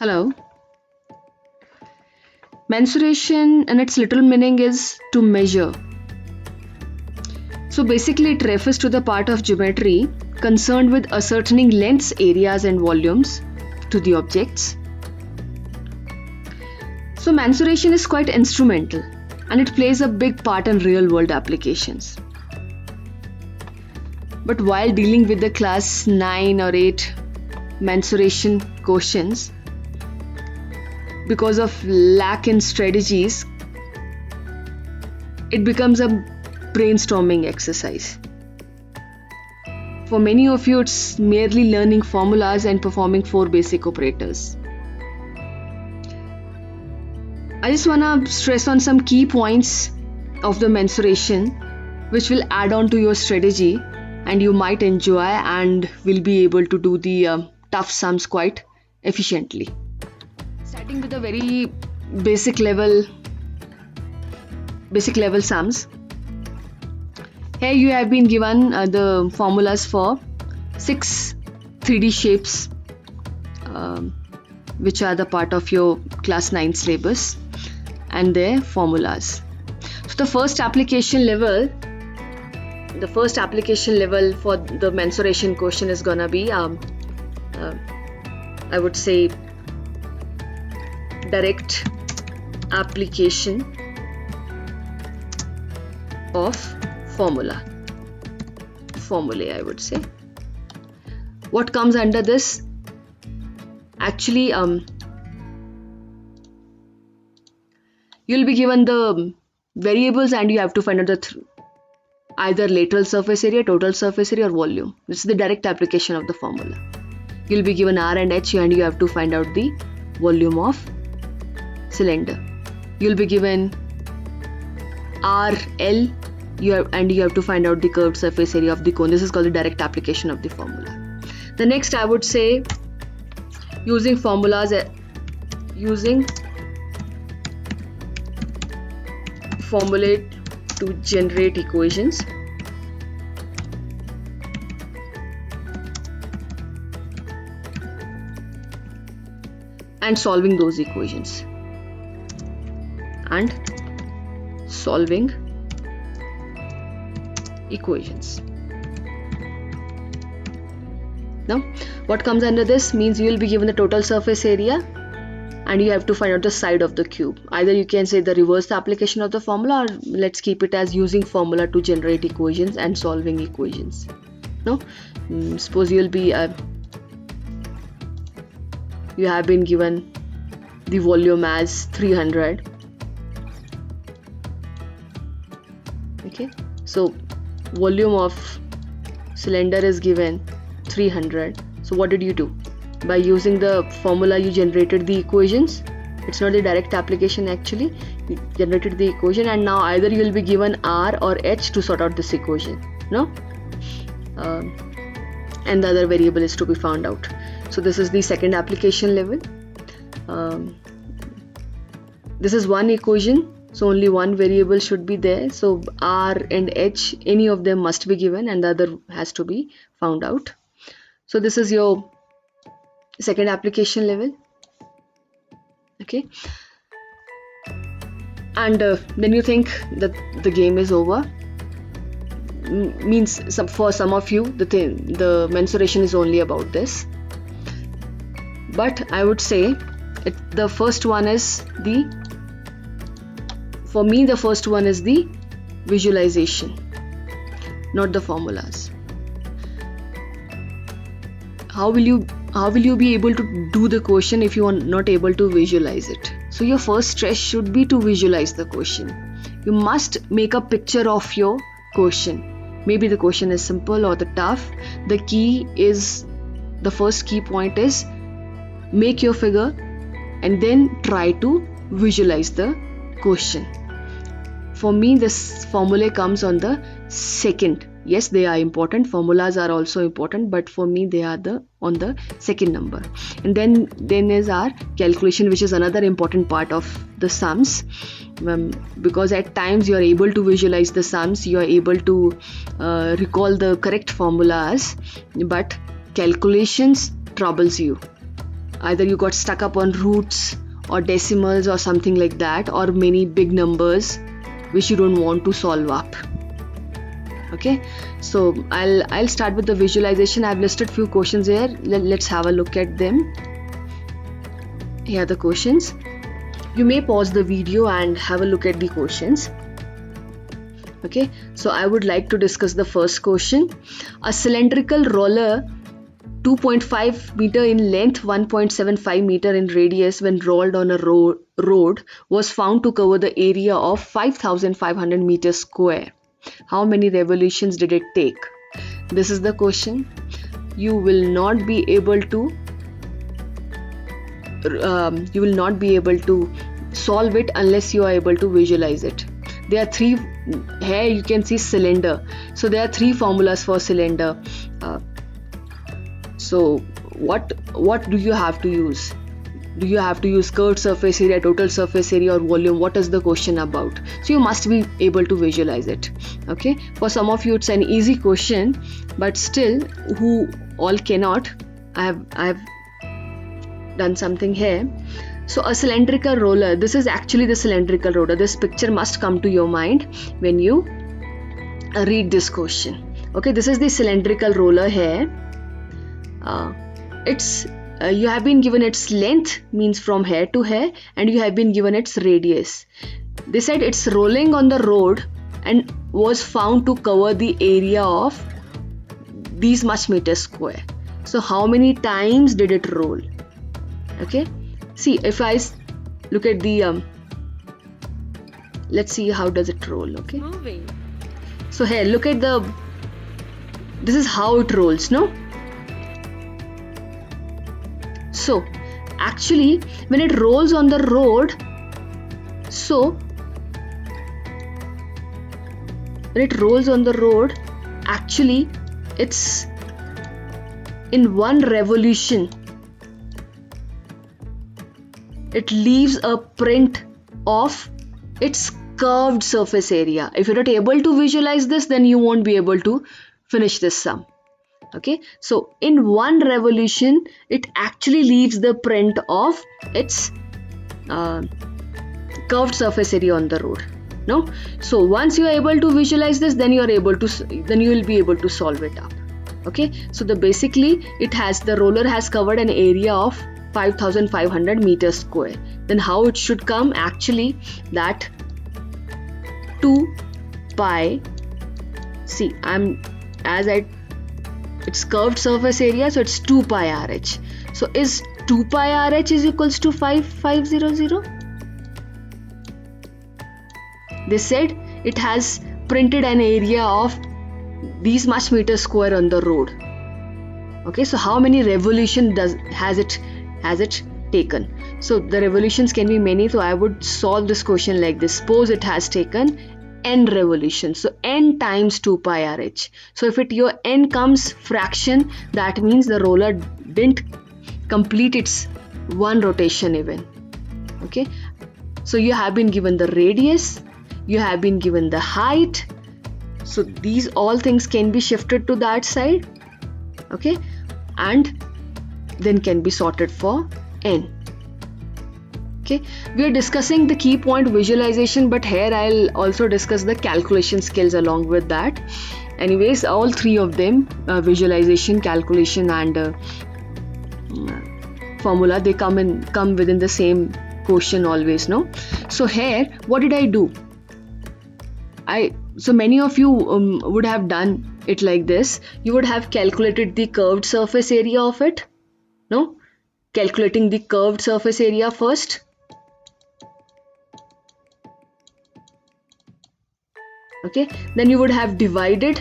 Hello. Mensuration and its literal meaning is to measure. So basically it refers to the part of geometry concerned with ascertaining lengths, areas and volumes to the objects. So mensuration is quite instrumental and it plays a big part in real world applications. But while dealing with the class 9 or 8 mensuration questions, because of lack in strategies, it becomes a brainstorming exercise. For many of you, it's merely learning formulas and performing 4 basic operators. I just want to stress on some key points of the mensuration which will add on to your strategy and you might enjoy and will be able to do the tough sums quite efficiently. Starting with the very basic level sums. Here you have been given the formulas for 6 3D shapes which are the part of your class 9 syllabus and their formulas. So the first application level for the mensuration question is gonna be I would say direct application of formulae, I would say. What comes under this? Actually, you'll be given the variables and you have to find out the either lateral surface area, total surface area or volume. This is the direct application of the formula. You'll be given R and H and you have to find out the volume of cylinder. You'll be given R, L, you have to find out the curved surface area of the cone. This is called the direct application of the formula. The next, I would say, using formulate to generate equations. And solving those equations. Now, what comes under this means you will be given the total surface area and you have to find out the side of the cube. Either you can say the reverse application of the formula, or let's keep it as using formula to generate equations and solving equations. Now, suppose you have been given the volume as 300. Okay, so volume of cylinder is given 300. So what did you do? By using the formula you generated the equations. It's not the direct application, actually. You generated the equation and now either you will be given R or H to sort out this equation. No? And the other variable is to be found out. So this is the second application level. This is one equation, so only one variable should be there. So R and H, any of them must be given and the other has to be found out. So this is your second application level. Okay, and then you think that the game is over. Means for some of you the mensuration is only about this, but I would say the first one is the visualization, not the formulas. How will you be able to do the question if you are not able to visualize it? So your first stress should be to visualize the question. You must make a picture of your question. Maybe the question is simple or the tough. The first key point is make your figure and then try to visualize the question. For me, this formula comes on the second. Yes, they are important. Formulas are also important, but for me they are on the second number. And then is our calculation, which is another important part of the sums, because at times you are able to visualize the sums, you are able to recall the correct formulas, but calculations troubles you. either you got stuck up on roots or decimals or something like that, or many big numbers which you don't want to solve up. Okay, so I'll start with the visualization. I've listed few questions here. Let's have a look at them. Here are the questions. You may pause the video and have a look at the questions. Okay, so I would like to discuss the first question. A cylindrical roller 2.5 meter in length, 1.75 meter in radius, when rolled on a road was found to cover the area of 5,500 meters square. How many revolutions did it take? This is the question. You will not be able to solve it unless you are able to visualize it. There are three. Here you can see cylinder. So there are three formulas for cylinder. So what do you have to use? Do you have to use curved surface area, total surface area, or volume? What is the question about? So you must be able to visualize it. Okay, for some of you it's an easy question, but still, who all cannot, I have done something here. So a cylindrical roller, this is actually the cylindrical roller. This picture must come to your mind when you read this question. Okay, this is the cylindrical roller here. You have been given its length, means from here to here, and you have been given its radius. They said it's rolling on the road and was found to cover the area of these much meters square. So how many times did it roll? Okay, see, if I look at the let's see how does it roll. Okay, moving. So here, look at this is how it rolls, no? So actually when it rolls on the road, actually it's in one revolution it leaves a print of its curved surface area. If you're not able to visualize this, then you won't be able to finish this sum. Okay, so in one revolution it actually leaves the print of its curved surface area on the road. No, so once you are able to visualize this, then you will be able to solve it up. Okay, so basically the roller has covered an area of 5,500 meters square. Then how it should come? Actually, that 2 pi. See, it's curved surface area, so it's 2 pi RH. So is 2 pi RH is equals to 5500? They said it has printed an area of these much meters square on the road. Okay, so how many revolutions has it taken? So the revolutions can be many, so I would solve this question like this. Suppose it has taken n revolutions, so n times 2 pi RH. So if your n comes fraction, that means the roller didn't complete its one rotation even. Okay, so you have been given the radius, you have been given the height, so these all things can be shifted to that side. Okay, and then can be sorted for n. Okay, we are discussing the key point visualization, but here I'll also discuss the calculation skills along with that. Anyways, all three of them, visualization, calculation, and formula, they come within the same question always, no? So here, what did I do? So many of you would have done it like this. You would have calculated the curved surface area of it, no? Calculating the curved surface area first. Okay, then you would have divided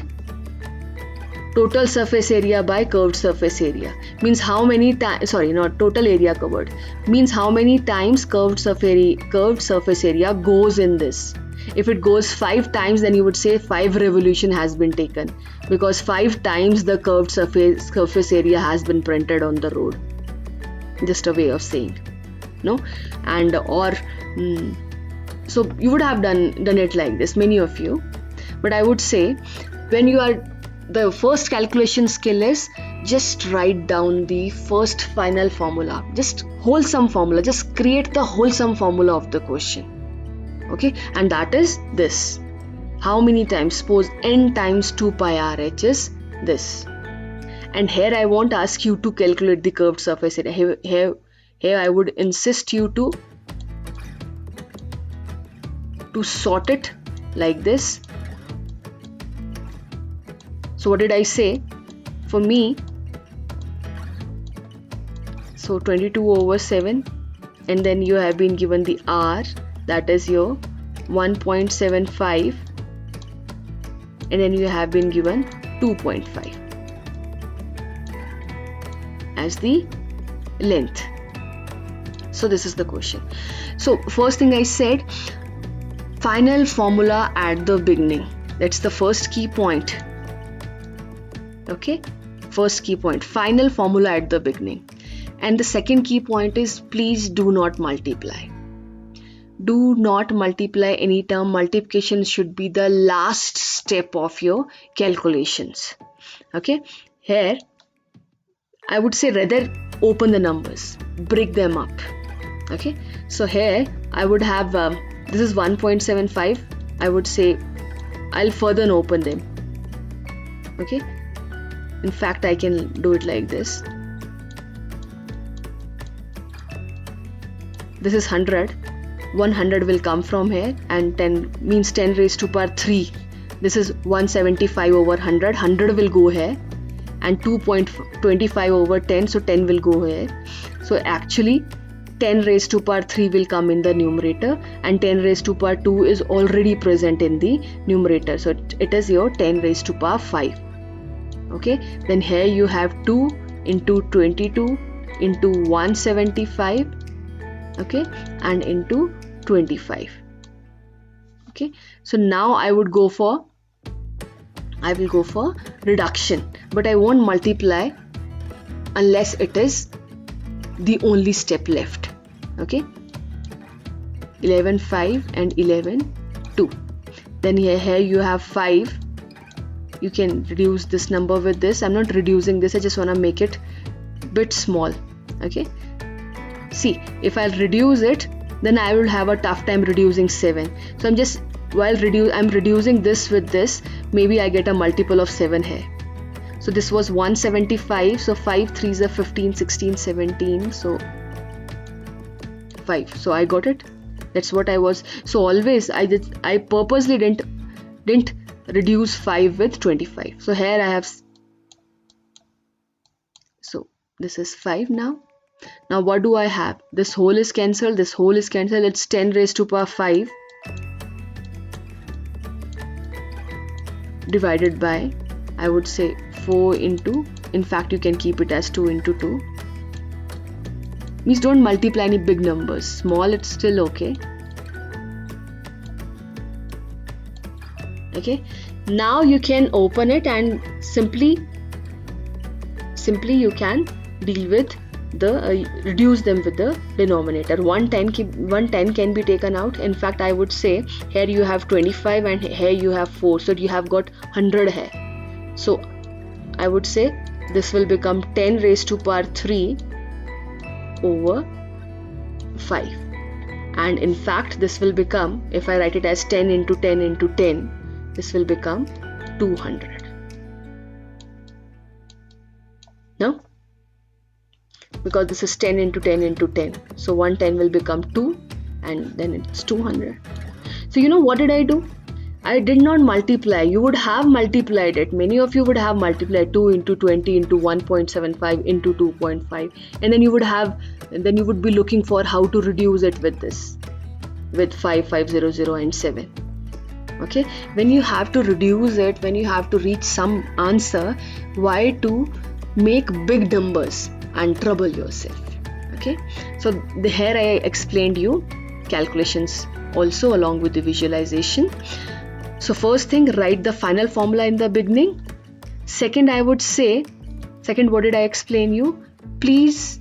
total surface area by curved surface area. Means how many times, sorry, not total area covered, means how many times curved surface area goes in this. If it goes 5 times, then you would say 5 revolution has been taken, because 5 times the curved surface area has been printed on the road. Just a way of saying, no? And so you would have done it like this, many of you. But I would say, when you are the first calculation skill is just write down the first final formula, just wholesome formula, just create the wholesome formula of the question. Okay, and that is this. How many times? Suppose n times 2 pi RH is this. And here I won't ask you to calculate the curved surface area. Here I would insist you to sort it like this. So what did I say? For me, so 22 over 7, and then you have been given the R, that is your 1.75, and then you have been given 2.5 as the length. So this is the question. So first thing I said, final formula at the beginning. That's the first key point. Okay, first key point, final formula at the beginning. And the second key point is, please do not multiply. Do not multiply any term. Multiplication should be the last step of your calculations. Okay, here I would say rather open the numbers, break them up. Okay, so here I would have this is 1.75. I would say I'll further open them. Okay, in fact I can do it like this. This is 100. 100 will come from here, and 10 means 10 raised to power 3. This is 175 over 100. 100 will go here, and 2.25 over 10, so 10 will go here. So actually 10 raised to power 3 will come in the numerator, and 10 raised to power 2 is already present in the numerator. So it is your 10 raised to power 5. Okay, then here you have 2 into 22 into 175, okay, and into 25. Okay, so now I will go for reduction, but I won't multiply unless it is the only step left. Okay, 11 5 and 11 2. Then here you have 5. You can reduce this number with this. I'm not reducing this, I just want to make it bit small. Okay, see, if I'll reduce it, then I will have a tough time reducing 7. So I'm just, I'm reducing this with this, maybe I get a multiple of 7 here. So this was 175, so 5 3s are 15, 16, 17, so 5. So I got it. That's what I was. So always I purposely didn't reduce 5 with 25. So here I have, so this is 5 now. Now what do I have? This whole is cancelled, this whole is cancelled. It's 10 raised to power 5 divided by, I would say 4 into, in fact you can keep it as 2 into 2. Means don't multiply any big numbers. Small, it's still okay. Okay, now you can open it and simply you can deal with the reduce them with the denominator. 110 can be taken out. In fact I would say here you have 25 and here you have 4, so you have got 100 here. So I would say this will become 10 raised to power 3 over 5, and in fact this will become, if I write it as 10 into 10 into 10, this will become 200. No? Because this is 10 into 10 into 10, so 110 will become 2, and then it's 200. So you know what did I do? I did not multiply. You would have multiplied it. Many of you would have multiplied 2 into 20 into 1.75 into 2.5, and then you would be looking for how to reduce it with this, with 5, 500 and 7. Okay, when you have to reduce it, when you have to reach some answer, why to make big numbers and trouble yourself? Okay, so here I explained you calculations also along with the visualization. So first thing, write the final formula in the beginning. Second, I would say, what did I explain you? Please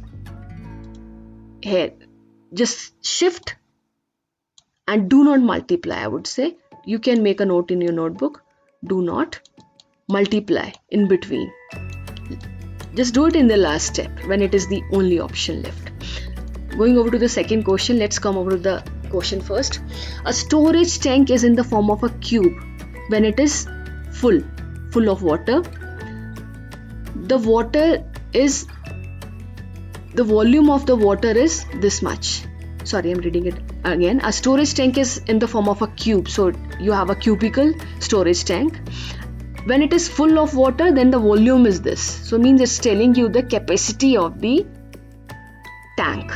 here just shift and do not multiply. I would say you can make a note in your notebook, do not multiply in between. Just do it in the last step when it is the only option left. Going over to the second question, let's come over to the question first. A storage tank is in the form of a cube when it is full of water. The volume of the water is this much. Sorry, I'm reading it again. A storage tank is in the form of a cube. So you have a cubical storage tank. When it is full of water, then the volume is this. So means it's telling you the capacity of the tank.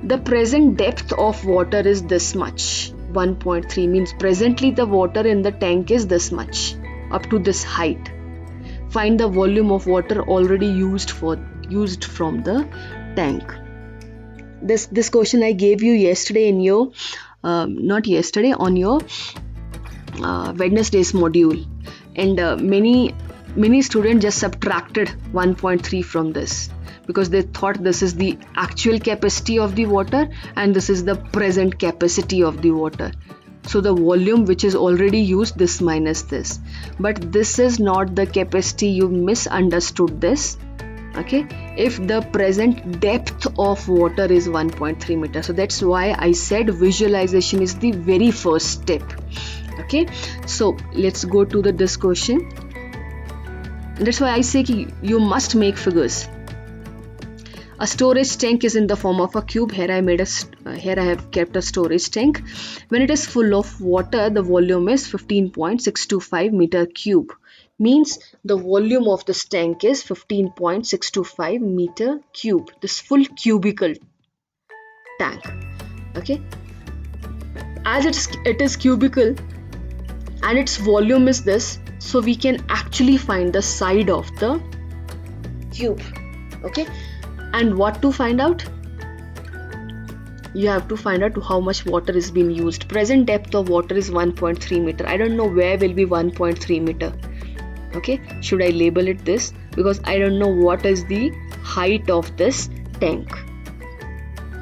The present depth of water is this much. 1.3 means presently the water in the tank is this much, up to this height. Find the volume of water already used from the tank. This question I gave you yesterday in your on your Wednesday's module, and many students just subtracted 1.3 from this because they thought this is the actual capacity of the water and this is the present capacity of the water. So the volume which is already used, this minus this. But this is not the capacity. You misunderstood this. Okay, if the present depth of water is 1.3 meter, so that's why I said visualization is the very first step. Okay, so let's go to this question. That's why I say you must make figures. A storage tank is in the form of a cube. Here I have kept a storage tank. When it is full of water, the volume is 15.625 meter cube. Means the volume of this tank is 15.625 meter cube. This full cubical tank. Okay. As it is cubical and its volume is this, so we can actually find the side of the cube. Okay. And what to find out? You have to find out how much water is being used. Present depth of water is 1.3 meter. I don't know where will be 1.3 meter. Okay, should I label it this? Because I don't know what is the height of this tank.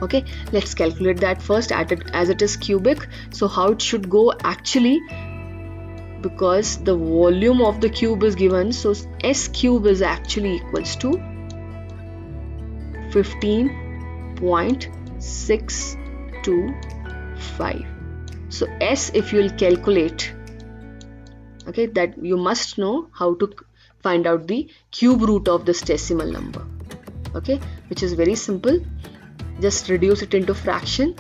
Okay, let's calculate that first as it is cubic. So how it should go actually, because the volume of the cube is given, so S cube is actually equals to 15.625. So S, if you will calculate, okay, that you must know how to find out the cube root of this decimal number. Okay, which is very simple. Just reduce it into fraction.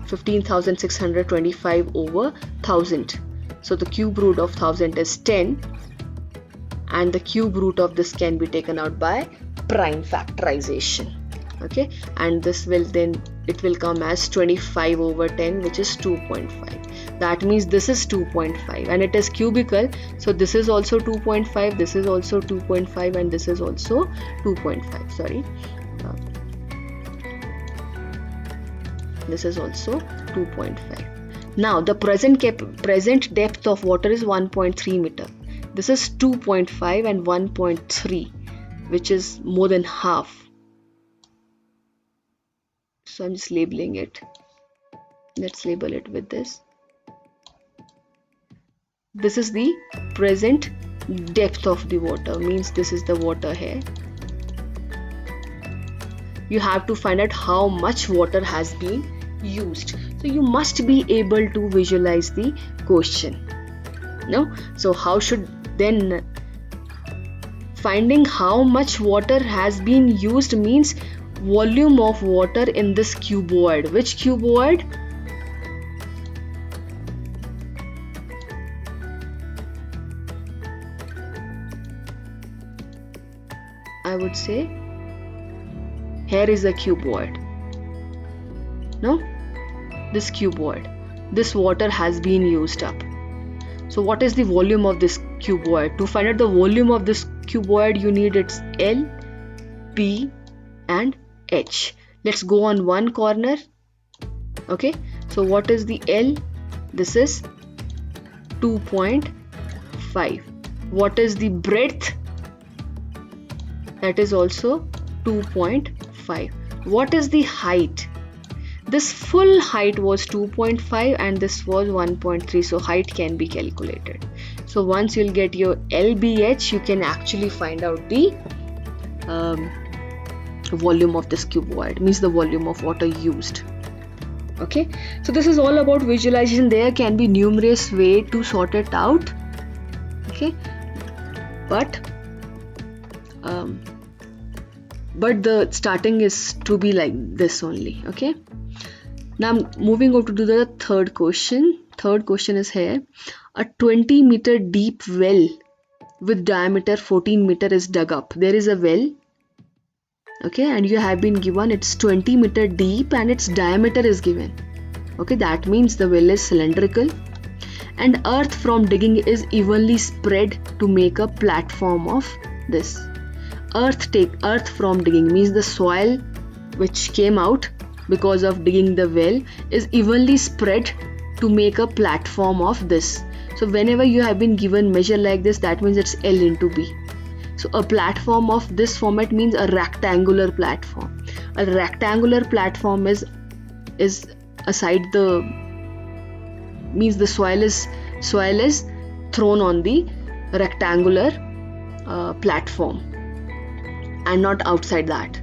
15,625 over 1000. So the cube root of 1000 is 10, and the cube root of this can be taken out by prime factorization. Okay, and this will then it will come as 25 over 10, which is 2.5. That means this is 2.5 and it is cubical, so this is also 2.5, this is also 2.5, and this is also 2.5. Sorry, this is also 2.5. Now the present depth of water is 1.3 meter. This is 2.5 and 1.3, which is more than half. So I'm just labeling it. Let's label it with this. This is the present depth of the water, means this is the water here. You have to find out how much water has been used. So you must be able to visualize the question. No? So how should then finding how much water has been used means volume of water in this cuboid. Which cuboid? I would say here is a cuboid. No? This cuboid. This water has been used up. So what is the volume of this cuboid? To find out the volume of this cuboid, you need its L, P and H. Let's go on one corner. Okay, so what is the L? This is 2.5. What is the breadth? That is also 2.5. What is the height? This full height was 2.5 and this was 1.3, so height can be calculated. So once you'll get your LBH, you can actually find out the volume of this cuboid, means the volume of water used. Okay, so this is all about visualization. There can be numerous way to sort it out. Okay, but the starting is to be like this only. Okay, now I'm moving on to do the third question. Third question is here: a 20-meter deep well with diameter 14 meter is dug up. There is a well, okay, and you have been given it's 20-meter deep and its diameter is given. Okay, that means the well is cylindrical and earth from digging is evenly spread to make a platform of this. Earth from digging means the soil which came out because of digging the well is evenly spread to make a platform of this. So whenever you have been given measure like this, that means it's L into B. So a platform of this format means a rectangular platform. A rectangular platform is aside the means the soil is thrown on the rectangular platform and not outside that.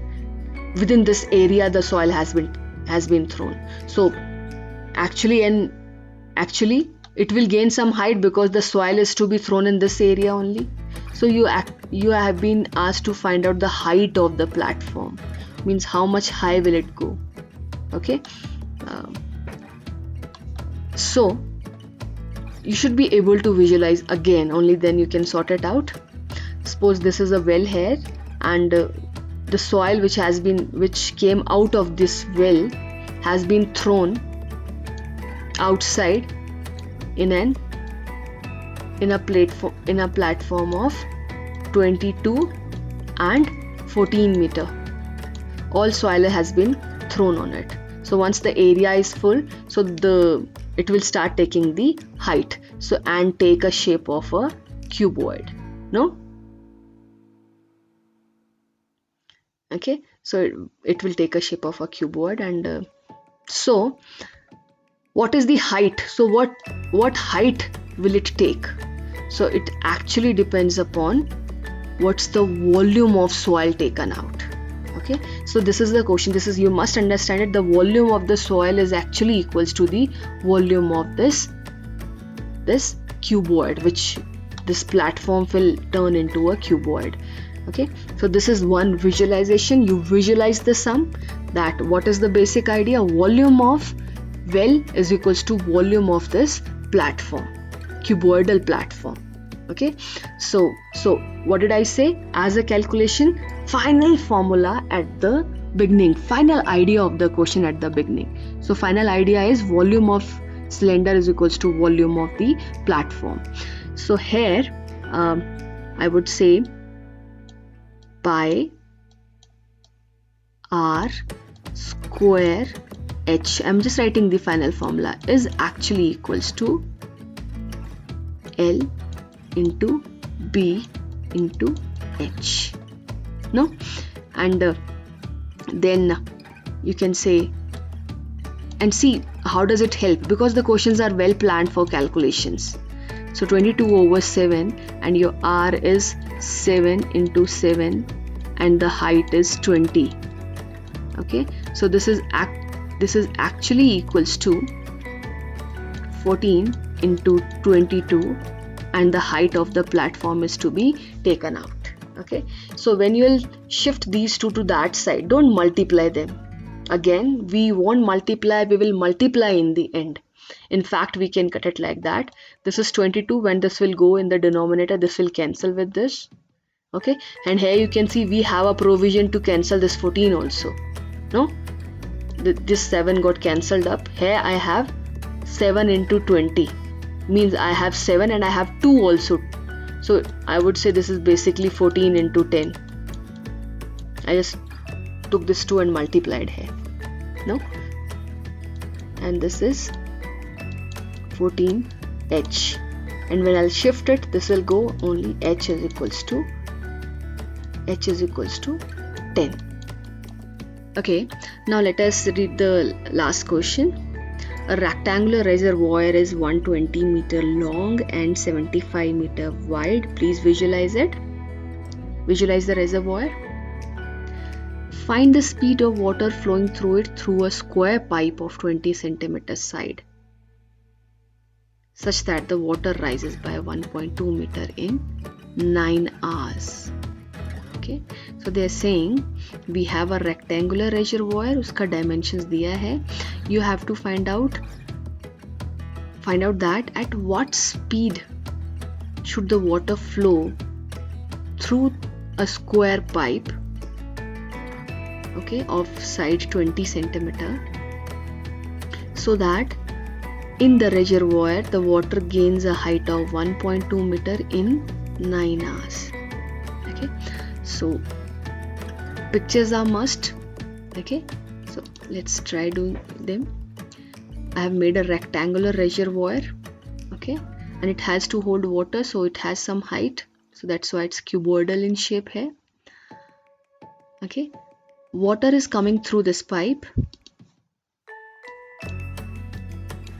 Within this area the soil has been thrown. So actually it will gain some height because the soil is to be thrown in this area only. So you have been asked to find out the height of the platform, means how much high will it go. Okay, so you should be able to visualize again, only then you can sort it out. Suppose this is a well here and the soil which came out of this well has been thrown outside in a platform of 22 and 14 meter. All soil has been thrown on it. So once the area is full, so it will start taking the height, so and take a shape of a cuboid. No? Okay, so it will take a shape of a cuboid. And so what is the height? So what height will it take? So it actually depends upon what's the volume of soil taken out. Okay, so this is the question. This is, you must understand it, the volume of the soil is actually equals to the volume of this cuboid, which this platform will turn into a cuboid. Okay, so this is one visualization. You visualize the sum, that what is the basic idea? Volume of well is equals to volume of this platform, cuboidal platform. Okay, so what did I say as a calculation? Final formula at the beginning, final idea of the question at the beginning. So final idea is volume of cylinder is equals to volume of the platform. So here I would say pi r square h, I'm just writing the final formula, is actually equals to L into B into H. No? And then you can say, and see how does it help, because the questions are well planned for calculations. So 22 over 7 and your R is 7 into 7 and the height is 20. Okay, so this is actually equals to 14 into 22 and the height of the platform is to be taken out. Okay, so when you will shift these two to that side, don't multiply them. Again, we won't multiply, we will multiply in the end. In fact, we can cut it like that. This is 22. When this will go in the denominator, this will cancel with this. Okay, and here you can see we have a provision to cancel this 14 also. No, this 7 got cancelled up. Here I have 7 into 20, means I have 7 and I have 2 also. So I would say this is basically 14 into 10. I just took this 2 and multiplied here. No, and this is 14h, and when I'll shift it, this will go only h is equals to 10. Okay, now let us read the last question. A rectangular reservoir is 120 meter long and 75 meter wide. Please visualize it. Visualize the reservoir. Find the speed of water flowing through it through a square pipe of 20 centimeters side, such that the water rises by 1.2 meter in 9 hours. Okay, so they are saying we have a rectangular reservoir, uska dimensions diya hai. You have to find out that at what speed should the water flow through a square pipe, okay, of side 20 centimeter, so that in the reservoir the water gains a height of 1.2 meter in 9 hours. Okay, so pictures are must. Okay, so let's try doing them. I have made a rectangular reservoir, okay, and it has to hold water, so it has some height, so that's why it's cuboidal in shape here. Okay, water is coming through this pipe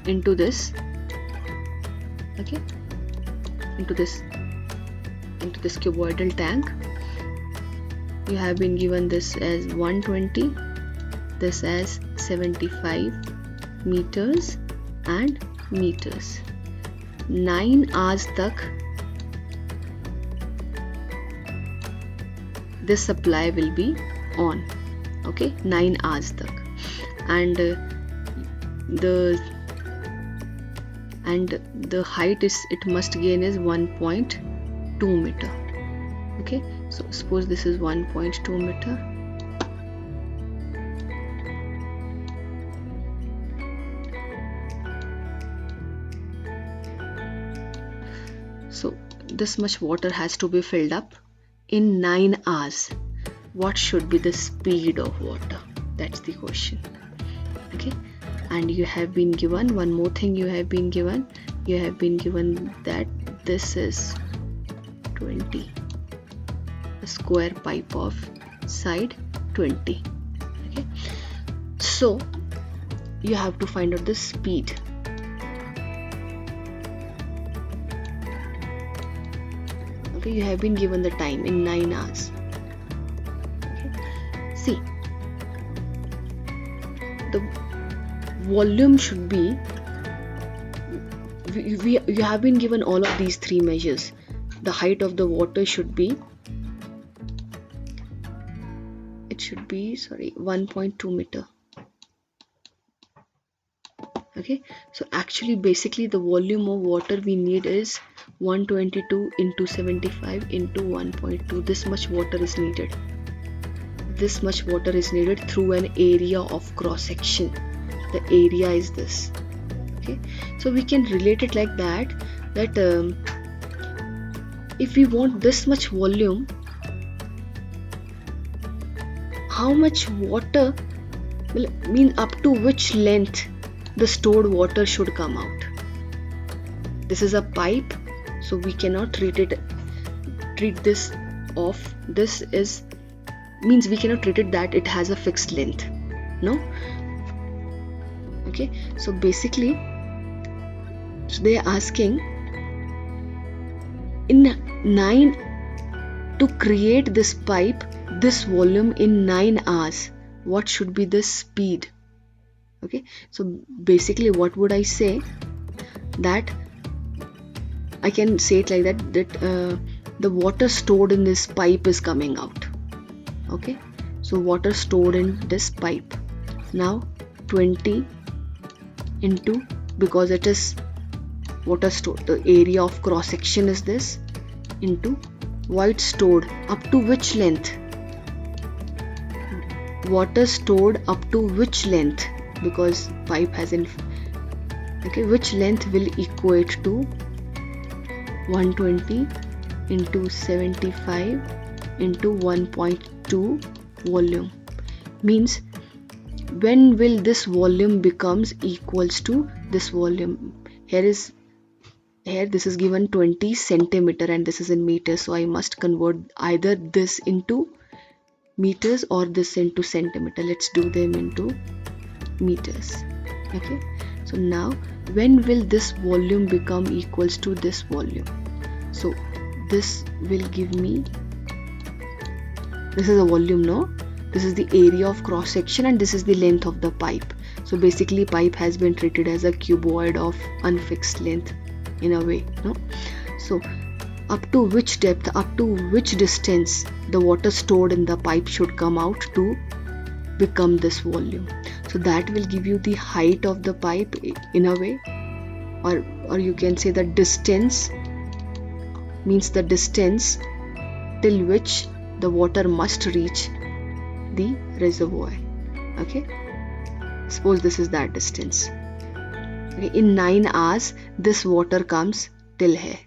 into this, okay, into this cuboidal tank. You have been given this as 120, this as 75 meters and meters. 9 hours tak this supply will be on, okay, 9 hours tak, and the height is, it must gain is 1.2 meter. Okay, so suppose this is 1.2 meter. So this much water has to be filled up in 9 hours. What should be the speed of water? That's the question. Okay, and you have been given one more thing. You have been given that this is 20, a square pipe of side 20. Okay, so you have to find out the speed. Okay, you have been given the time in 9 hours. Okay, see, the volume should be, you have been given all of these three measures. The height of the water should be, it should be 1.2 meter. Okay, so actually basically the volume of water we need is 122 into 75 into 1.2. This much water is needed. This much water is needed through an area of cross section. The area is this. Okay, so we can relate it like that if we want this much volume, how much water will mean, up to which length the stored water should come out. This is a pipe, so we cannot treat this off. This is means we cannot treat it that it has a fixed length. No. Okay, so basically they are asking in 9 to create this pipe, this volume in 9 hours, what should be the speed? Okay, so basically what would I say, that I can say it like that the water stored in this pipe is coming out. Okay, so water stored in this pipe, now 20 into, because it is water stored, the area of cross section is this, into void stored, up to which length, water stored up to which length, because pipe has okay, which length will equate to 120 into 75 into 1.2 volume. Means when will this volume becomes equals to this volume? Here this is given 20 centimeter and this is in meters, so I must convert either this into meters or this into centimeter. Let's do them into meters. Okay, So now when will this volume become equals to this volume? So this will give me, this is a volume, no? This is the area of cross section and this is the length of the pipe. So basically pipe has been treated as a cuboid of unfixed length in a way, no? So up to which depth, up to which distance the water stored in the pipe should come out to become this volume. So that will give you the height of the pipe in a way, or you can say the distance, means the distance till which the water must reach the reservoir. Okay, suppose this is that distance. Okay, in 9 hours this water comes till here.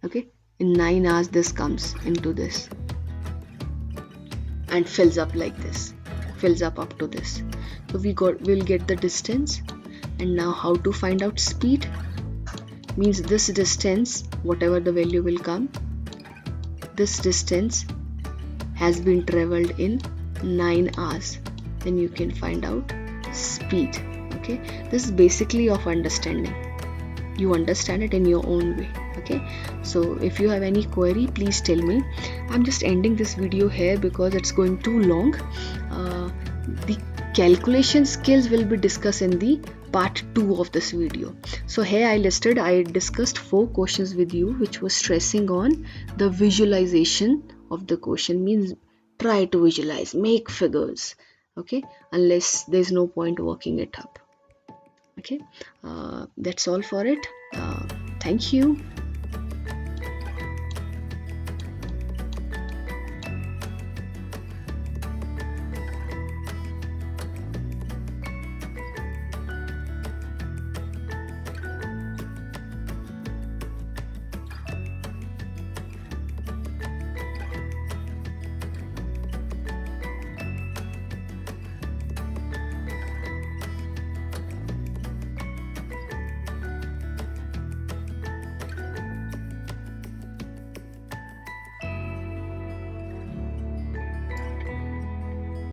Okay, in 9 hours this comes into this and fills up like this, fills up to this. So we'll get the distance. And now how to find out speed? Means this distance, whatever the value will come, this distance has been traveled in 9 hours, then you can find out speed. Okay, this is basically of understanding, you understand it in your own way. Okay, so if you have any query, please tell me. I'm just ending this video here because it's going too long. The calculation skills will be discussed in the part 2 of this video. So here I discussed 4 questions with you, which was stressing on the visualization of the question. Means try to visualize, make figures. Okay, unless there's no point working it up. Okay, that's all for it. Thank you.